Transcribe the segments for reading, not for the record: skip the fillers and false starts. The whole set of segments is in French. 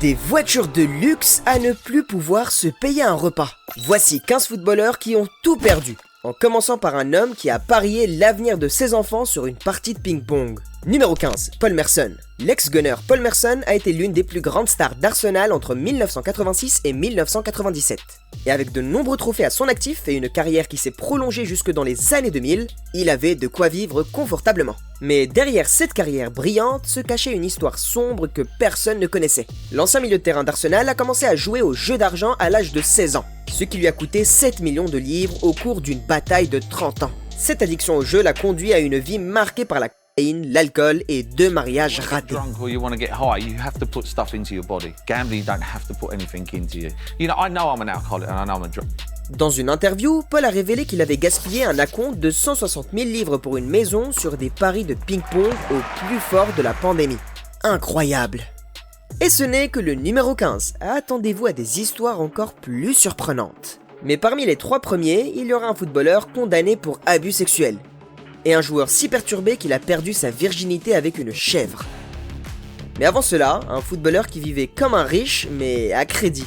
Des voitures de luxe à ne plus pouvoir se payer un repas. Voici 15 footballeurs qui ont tout perdu, en commençant par un homme qui a parié l'avenir de ses enfants sur une partie de ping-pong. Numéro 15, Paul Merson. L'ex-gunner Paul Merson a été l'une des plus grandes stars d'Arsenal entre 1986 et 1997. Et avec de nombreux trophées à son actif et une carrière qui s'est prolongée jusque dans les années 2000, il avait de quoi vivre confortablement. Mais derrière cette carrière brillante se cachait une histoire sombre que personne ne connaissait. L'ancien milieu de terrain d'Arsenal a commencé à jouer au jeu d'argent à l'âge de 16 ans, ce qui lui a coûté 7 millions de livres au cours d'une bataille de 30 ans. Cette addiction au jeu l'a conduit à une vie marquée par la cocaïne, l'alcool et 2 mariages ratés. Dans une interview, Paul a révélé qu'il avait gaspillé un acompte de 160 000 livres pour une maison sur des paris de ping-pong au plus fort de la pandémie. Incroyable! Et ce n'est que le numéro 15. Attendez-vous à des histoires encore plus surprenantes. Mais parmi les 3 premiers, il y aura un footballeur condamné pour abus sexuels. Et un joueur si perturbé qu'il a perdu sa virginité avec une chèvre. Mais avant cela, un footballeur qui vivait comme un riche, mais à crédit.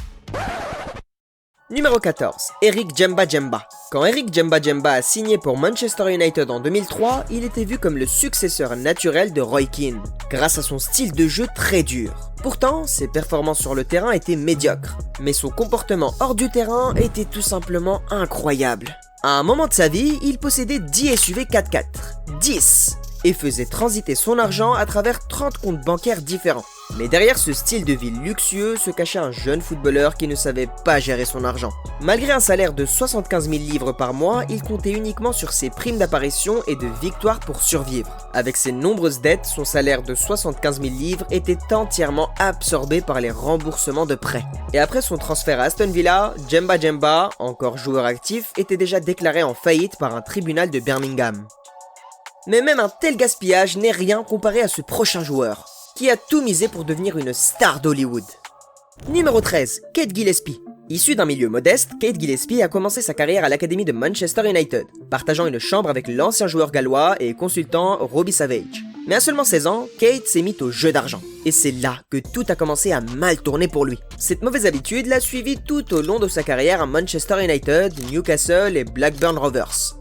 Numéro 14, Eric Djemba Djemba. Quand Eric Djemba Djemba a signé pour Manchester United en 2003, il était vu comme le successeur naturel de Roy Keane, grâce à son style de jeu très dur. Pourtant, ses performances sur le terrain étaient médiocres, mais son comportement hors du terrain était tout simplement incroyable. À un moment de sa vie, il possédait 10 SUV 4x4, 10, et faisait transiter son argent à travers 30 comptes bancaires différents. Mais derrière ce style de vie luxueux se cachait un jeune footballeur qui ne savait pas gérer son argent. Malgré un salaire de 75 000 livres par mois, il comptait uniquement sur ses primes d'apparition et de victoires pour survivre. Avec ses nombreuses dettes, son salaire de 75 000 livres était entièrement absorbé par les remboursements de prêts. Et après son transfert à Aston Villa, Djemba Djemba, encore joueur actif, était déjà déclaré en faillite par un tribunal de Birmingham. Mais même un tel gaspillage n'est rien comparé à ce prochain joueur, qui a tout misé pour devenir une star d'Hollywood. Numéro 13, Kate Gillespie. Issu d'un milieu modeste, Kate Gillespie a commencé sa carrière à l'académie de Manchester United, partageant une chambre avec l'ancien joueur gallois et consultant Robbie Savage. Mais à seulement 16 ans, Kate s'est mise au jeu d'argent. Et c'est là que tout a commencé à mal tourner pour lui. Cette mauvaise habitude l'a suivi tout au long de sa carrière à Manchester United, Newcastle et Blackburn Rovers.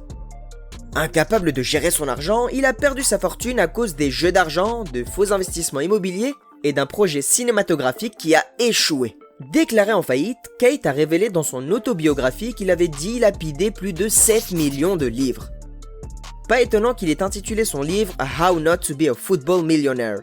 Incapable de gérer son argent, il a perdu sa fortune à cause des jeux d'argent, de faux investissements immobiliers et d'un projet cinématographique qui a échoué. Déclaré en faillite, Kate a révélé dans son autobiographie qu'il avait dilapidé plus de 7 millions de livres. Pas étonnant qu'il ait intitulé son livre How Not to Be a Football Millionaire.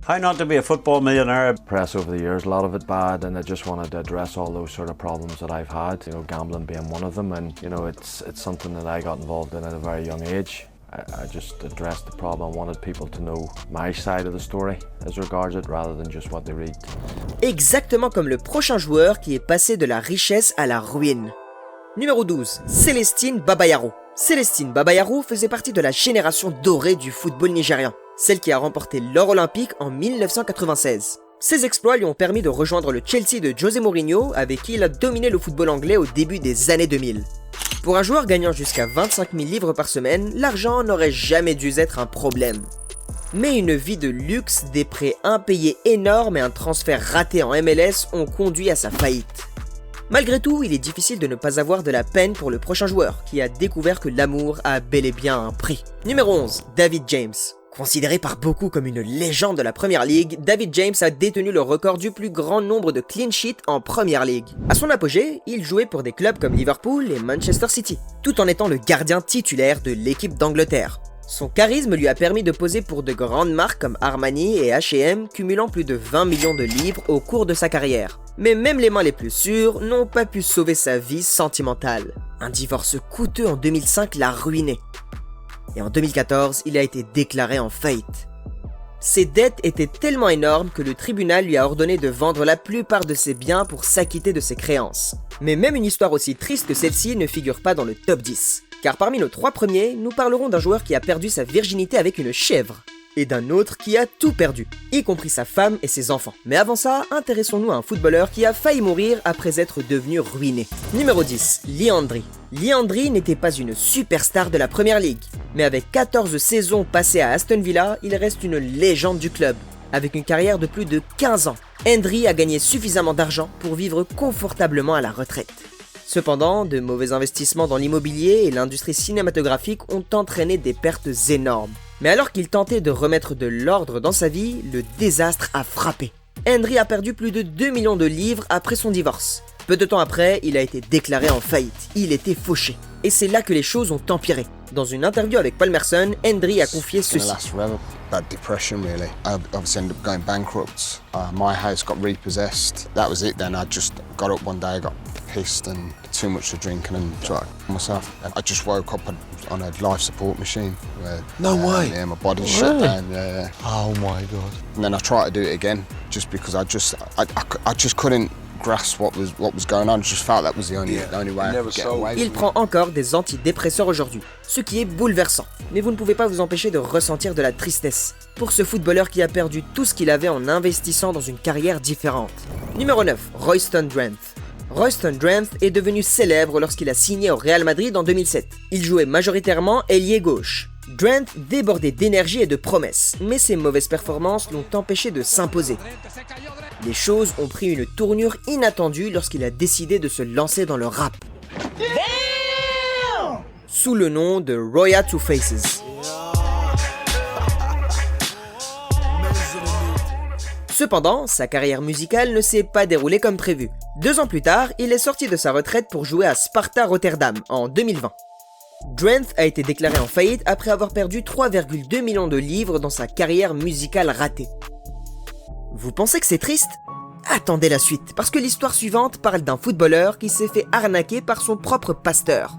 How not to be a football millionaire. Press over the years, a lot of it bad, and I just wanted to address all those sort of problems that I've had, gambling being one of them, and it's something that I got involved in at a very young age. I just addressed the problem. I wanted people to know my side of the story as regards it, rather than just what they read. Exactement comme le prochain joueur qui est passé de la richesse à la ruine. Numéro 12, Célestine Babayaro. Célestine Babayaro faisait partie de la génération dorée du football nigérian, celle qui a remporté l'or olympique en 1996. Ses exploits lui ont permis de rejoindre le Chelsea de José Mourinho, avec qui il a dominé le football anglais au début des années 2000. Pour un joueur gagnant jusqu'à 25 000 livres par semaine, l'argent n'aurait jamais dû être un problème. Mais une vie de luxe, des prêts impayés énormes et un transfert raté en MLS ont conduit à sa faillite. Malgré tout, il est difficile de ne pas avoir de la peine pour le prochain joueur, qui a découvert que l'amour a bel et bien un prix. Numéro 11, David James. Considéré par beaucoup comme une légende de la Premier League, David James a détenu le record du plus grand nombre de clean sheets en Premier League. À son apogée, il jouait pour des clubs comme Liverpool et Manchester City, tout en étant le gardien titulaire de l'équipe d'Angleterre. Son charisme lui a permis de poser pour de grandes marques comme Armani et H&M, cumulant plus de 20 millions de livres au cours de sa carrière. Mais même les mains les plus sûres n'ont pas pu sauver sa vie sentimentale. Un divorce coûteux en 2005 l'a ruiné. Et en 2014, il a été déclaré en faillite. Ses dettes étaient tellement énormes que le tribunal lui a ordonné de vendre la plupart de ses biens pour s'acquitter de ses créances. Mais même une histoire aussi triste que celle-ci ne figure pas dans le top 10. Car parmi nos 3 premiers, nous parlerons d'un joueur qui a perdu sa virginité avec une chèvre. Et d'un autre qui a tout perdu, y compris sa femme et ses enfants. Mais avant ça, intéressons-nous à un footballeur qui a failli mourir après être devenu ruiné. Numéro 10, Lee Hendrie. Lee Hendrie n'était pas une superstar de la Premier League, mais avec 14 saisons passées à Aston Villa, il reste une légende du club. Avec une carrière de plus de 15 ans, Hendry a gagné suffisamment d'argent pour vivre confortablement à la retraite. Cependant, de mauvais investissements dans l'immobilier et l'industrie cinématographique ont entraîné des pertes énormes. Mais alors qu'il tentait de remettre de l'ordre dans sa vie, le désastre a frappé. Hendry a perdu plus de 2 millions de livres après son divorce. Peu de temps après, il a été déclaré en faillite. Il était fauché. Et c'est là que les choses ont empiré. Dans une interview avec Paul Merson, Hendry a confié ceci. Bad depression, really. I obviously ended up going bankrupt. My house got repossessed. That was it then. I just got up one day, I got pissed and too much to drink and then tried myself. I just woke up on a life support machine. No way. Yeah, my body shut down. Yeah. Oh my God. And then I tried to do it again, just because I just couldn't grasp what was going on. I just felt that was the only way I could get away. Il prend encore des antidépresseurs aujourd'hui, ce qui est bouleversant. Mais vous ne pouvez pas vous empêcher de ressentir de la tristesse pour ce footballeur qui a perdu tout ce qu'il avait en investissant dans une carrière différente. Numéro 9, Royston Drenthe. Royston Drenthe est devenu célèbre lorsqu'il a signé au Real Madrid en 2007. Il jouait majoritairement ailier gauche. Drenthe débordait d'énergie et de promesses, mais ses mauvaises performances l'ont empêché de s'imposer. Les choses ont pris une tournure inattendue lorsqu'il a décidé de se lancer dans le rap. Sous le nom de Roya Two Faces. Cependant, sa carrière musicale ne s'est pas déroulée comme prévu. 2 ans plus tard, il est sorti de sa retraite pour jouer à Sparta Rotterdam en 2020. Drenthe a été déclaré en faillite après avoir perdu 3,2 millions de livres dans sa carrière musicale ratée. Vous pensez que c'est triste ? Attendez la suite, parce que l'histoire suivante parle d'un footballeur qui s'est fait arnaquer par son propre pasteur.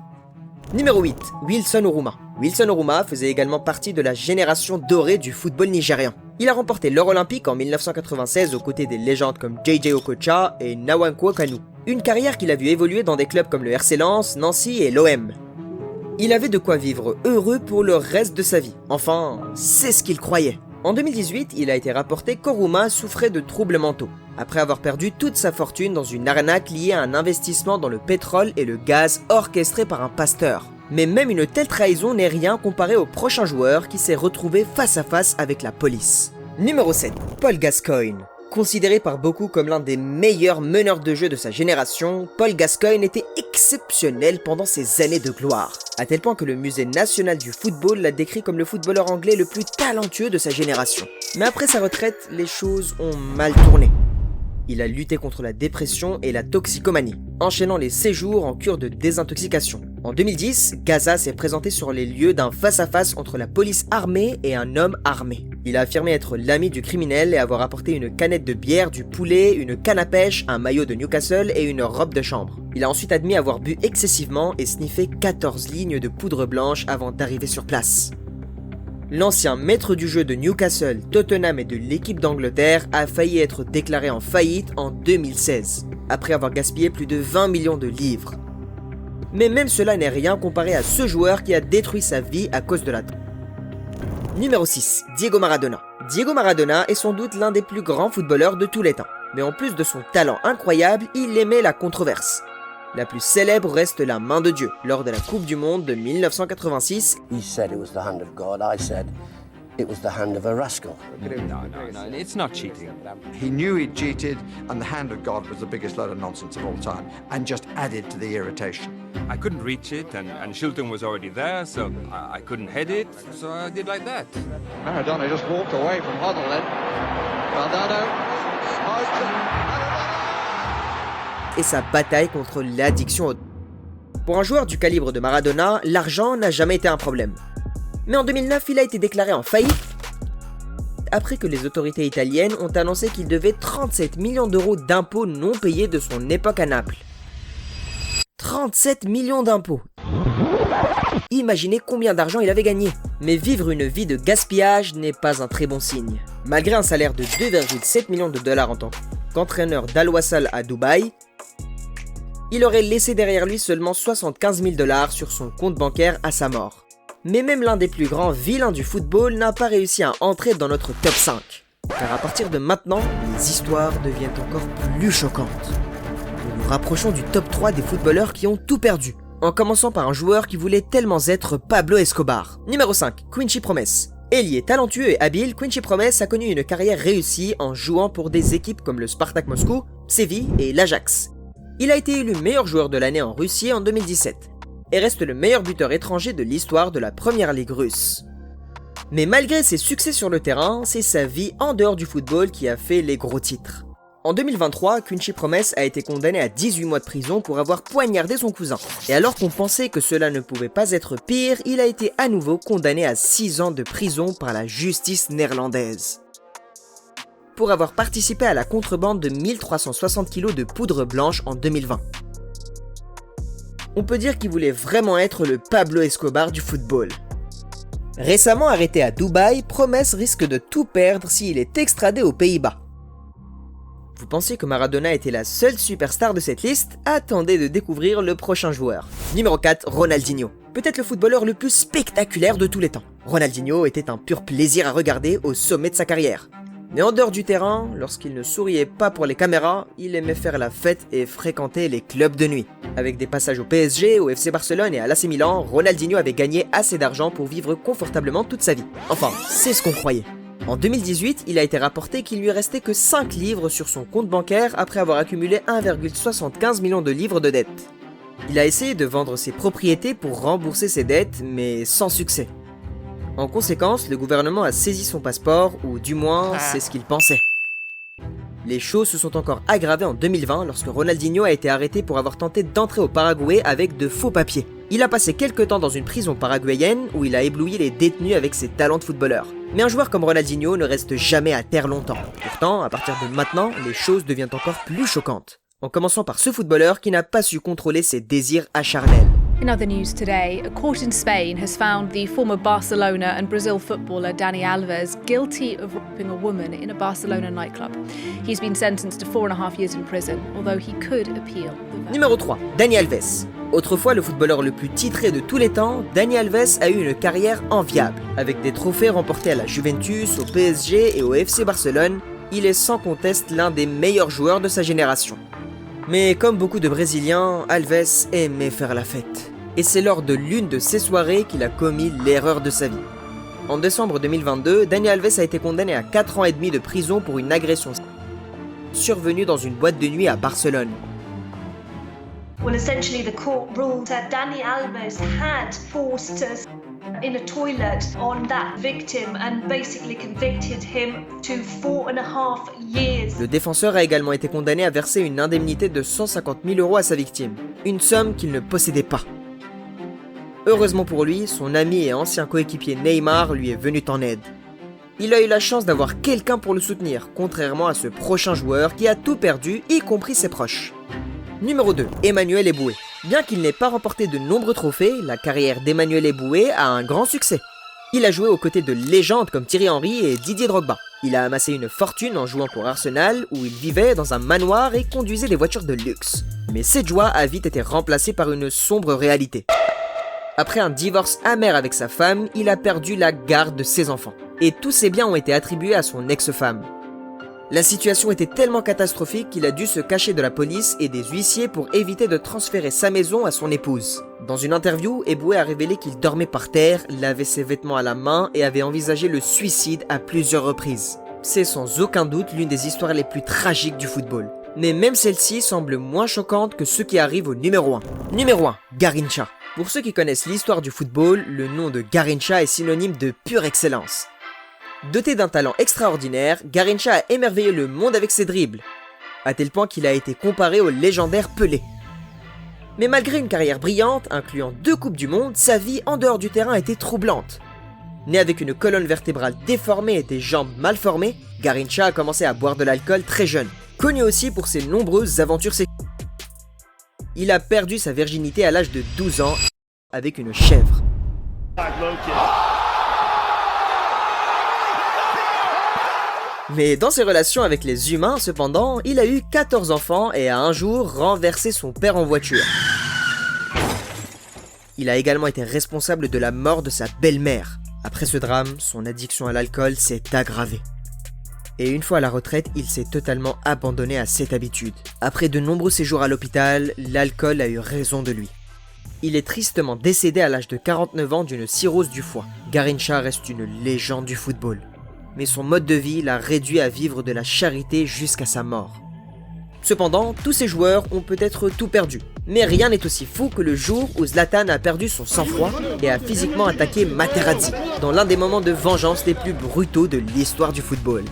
Numéro 8, Wilson Oruma. Wilson Oruma faisait également partie de la génération dorée du football nigérian. Il a remporté l'or olympique en 1996 aux côtés des légendes comme JJ Okocha et Nwankwo Kanu. Une carrière qu'il a vu évoluer dans des clubs comme le RC Lens, Nancy et l'OM. Il avait de quoi vivre heureux pour le reste de sa vie. Enfin, c'est ce qu'il croyait. En 2018, il a été rapporté qu'Oruma souffrait de troubles mentaux, après avoir perdu toute sa fortune dans une arnaque liée à un investissement dans le pétrole et le gaz orchestré par un pasteur. Mais même une telle trahison n'est rien comparé au prochain joueur qui s'est retrouvé face à face avec la police. Numéro 7, Paul Gascoigne. Considéré par beaucoup comme l'un des meilleurs meneurs de jeu de sa génération, Paul Gascoigne était exceptionnel pendant ses années de gloire, à tel point que le Musée national du football l'a décrit comme le footballeur anglais le plus talentueux de sa génération. Mais après sa retraite, les choses ont mal tourné. Il a lutté contre la dépression et la toxicomanie, enchaînant les séjours en cure de désintoxication. En 2010, Gaza s'est présenté sur les lieux d'un face-à-face entre la police armée et un homme armé. Il a affirmé être l'ami du criminel et avoir apporté une canette de bière, du poulet, une canne à pêche, un maillot de Newcastle et une robe de chambre. Il a ensuite admis avoir bu excessivement et sniffé 14 lignes de poudre blanche avant d'arriver sur place. L'ancien maître du jeu de Newcastle, Tottenham et de l'équipe d'Angleterre a failli être déclaré en faillite en 2016, après avoir gaspillé plus de 20 millions de livres. Mais même cela n'est rien comparé à ce joueur qui a détruit sa vie à cause de la drogue. Numéro 6, Diego Maradona. Diego Maradona est sans doute l'un des plus grands footballeurs de tous les temps. Mais en plus de son talent incroyable, il aimait la controverse. La plus célèbre reste la main de Dieu, lors de la Coupe du Monde de 1986. He said it was the hand of God. I said it was the hand of a rascal. No, it's not cheating. He knew he'd cheated, and the hand of God was the biggest load of nonsense of all time, and just added to the irritation. I couldn't reach it, and Shilton was already there, so I couldn't head it, so I did like that. Maradona just walked away from Hoddle then. Maradona. Et sa bataille contre l'addiction au... Pour un joueur du calibre de Maradona, l'argent n'a jamais été un problème. Mais en 2009, il a été déclaré en faillite après que les autorités italiennes ont annoncé qu'il devait 37 millions d'euros d'impôts non payés de son époque à Naples. 37 millions d'impôts. Imaginez combien d'argent il avait gagné. Mais vivre une vie de gaspillage n'est pas un très bon signe. Malgré un salaire de 2,7 millions de dollars en tant qu'entraîneur d'Al-Wassal à Dubaï, il aurait laissé derrière lui seulement 75 000 dollars sur son compte bancaire à sa mort. Mais même l'un des plus grands vilains du football n'a pas réussi à entrer dans notre top 5. Car à partir de maintenant, les histoires deviennent encore plus choquantes. Nous nous rapprochons du top 3 des footballeurs qui ont tout perdu, en commençant par un joueur qui voulait tellement être Pablo Escobar. Numéro 5, Quincy Promes. Ailier talentueux et habile, Quincy Promes a connu une carrière réussie en jouant pour des équipes comme le Spartak Moscou, Séville et l'Ajax. Il a été élu meilleur joueur de l'année en Russie en 2017 et reste le meilleur buteur étranger de l'histoire de la première ligue russe. Mais malgré ses succès sur le terrain, c'est sa vie en dehors du football qui a fait les gros titres. En 2023, Quincy Promes a été condamné à 18 mois de prison pour avoir poignardé son cousin. Et alors qu'on pensait que cela ne pouvait pas être pire, il a été à nouveau condamné à 6 ans de prison par la justice néerlandaise. Pour avoir participé à la contrebande de 1360 kg de poudre blanche en 2020. On peut dire qu'il voulait vraiment être le Pablo Escobar du football. Récemment arrêté à Dubaï, Promes risque de tout perdre s'il est extradé aux Pays-Bas. Vous pensiez que Maradona était la seule superstar de cette liste? Attendez de découvrir le prochain joueur. Numéro 4, Ronaldinho. Peut-être le footballeur le plus spectaculaire de tous les temps. Ronaldinho était un pur plaisir à regarder au sommet de sa carrière. Mais en dehors du terrain, lorsqu'il ne souriait pas pour les caméras, il aimait faire la fête et fréquenter les clubs de nuit. Avec des passages au PSG, au FC Barcelone et à l'AC Milan, Ronaldinho avait gagné assez d'argent pour vivre confortablement toute sa vie. Enfin, c'est ce qu'on croyait. En 2018, il a été rapporté qu'il lui restait que 5 livres sur son compte bancaire après avoir accumulé 1,75 million de livres de dettes. Il a essayé de vendre ses propriétés pour rembourser ses dettes, mais sans succès. En conséquence, le gouvernement a saisi son passeport, ou du moins, c'est ce qu'il pensait. Les choses se sont encore aggravées en 2020 lorsque Ronaldinho a été arrêté pour avoir tenté d'entrer au Paraguay avec de faux papiers. Il a passé quelques temps dans une prison paraguayenne où il a ébloui les détenus avec ses talents de footballeur. Mais un joueur comme Ronaldinho ne reste jamais à terre longtemps. Pourtant, à partir de maintenant, les choses deviennent encore plus choquantes. En commençant par ce footballeur qui n'a pas su contrôler ses désirs acharnels. In other news today, a court in Spain has found the former Barcelona and Brazil footballer Dani Alves guilty of raping a woman in a Barcelona nightclub. He's been sentenced to 4.5 years in prison, although he could appeal. Numéro 3, Dani Alves. Autrefois le footballeur le plus titré de tous les temps, Dani Alves a eu une carrière enviable. Avec des trophées remportés à la Juventus, au PSG et au FC Barcelone, il est sans conteste l'un des meilleurs joueurs de sa génération. Mais comme beaucoup de Brésiliens, Alves aimait faire la fête. Et c'est lors de l'une de ces soirées qu'il a commis l'erreur de sa vie. En décembre 2022, Dani Alves a été condamné à 4 ans et demi de prison pour une agression survenue dans une boîte de nuit à Barcelone. Well, essentially the court ruled that Dani Alves had forced us in a toilet on that victim and basically convicted him to 4.5 years. Le défenseur a également été condamné à verser une indemnité de 150 000 € à sa victime, une somme qu'il ne possédait pas. Heureusement pour lui, son ami et ancien coéquipier Neymar lui est venu en aide. Il a eu la chance d'avoir quelqu'un pour le soutenir, contrairement à ce prochain joueur qui a tout perdu, y compris ses proches. Numéro 2, Emmanuel Eboué. Bien qu'il n'ait pas remporté de nombreux trophées, la carrière d'Emmanuel Eboué a un grand succès. Il a joué aux côtés de légendes comme Thierry Henry et Didier Drogba. Il a amassé une fortune en jouant pour Arsenal, où il vivait dans un manoir et conduisait des voitures de luxe. Mais cette joie a vite été remplacée par une sombre réalité. Après un divorce amer avec sa femme, il a perdu la garde de ses enfants. Et tous ses biens ont été attribués à son ex-femme. La situation était tellement catastrophique qu'il a dû se cacher de la police et des huissiers pour éviter de transférer sa maison à son épouse. Dans une interview, Eboué a révélé qu'il dormait par terre, lavait ses vêtements à la main et avait envisagé le suicide à plusieurs reprises. C'est sans aucun doute l'une des histoires les plus tragiques du football. Mais même celle-ci semble moins choquante que ce qui arrive au numéro 1. Numéro 1, Garrincha. Pour ceux qui connaissent l'histoire du football, le nom de Garrincha est synonyme de pure excellence. Doté d'un talent extraordinaire, Garrincha a émerveillé le monde avec ses dribbles, à tel point qu'il a été comparé au légendaire Pelé. Mais malgré une carrière brillante, incluant 2 Coupes du Monde, sa vie en dehors du terrain était troublante. Né avec une colonne vertébrale déformée et des jambes mal formées, Garrincha a commencé à boire de l'alcool très jeune, connu aussi pour ses nombreuses aventures sexuelles. Il a perdu sa virginité à l'âge de 12 ans avec une chèvre. Mais dans ses relations avec les humains, cependant, il a eu 14 enfants et a un jour renversé son père en voiture. Il a également été responsable de la mort de sa belle-mère. Après ce drame, son addiction à l'alcool s'est aggravée. Et une fois à la retraite, il s'est totalement abandonné à cette habitude. Après de nombreux séjours à l'hôpital, l'alcool a eu raison de lui. Il est tristement décédé à l'âge de 49 ans d'une cirrhose du foie. Garrincha reste une légende du football. Mais son mode de vie l'a réduit à vivre de la charité jusqu'à sa mort. Cependant, tous ces joueurs ont peut-être tout perdu. Mais rien n'est aussi fou que le jour où Zlatan a perdu son sang-froid et a physiquement attaqué Materazzi, dans l'un des moments de vengeance les plus brutaux de l'histoire du football.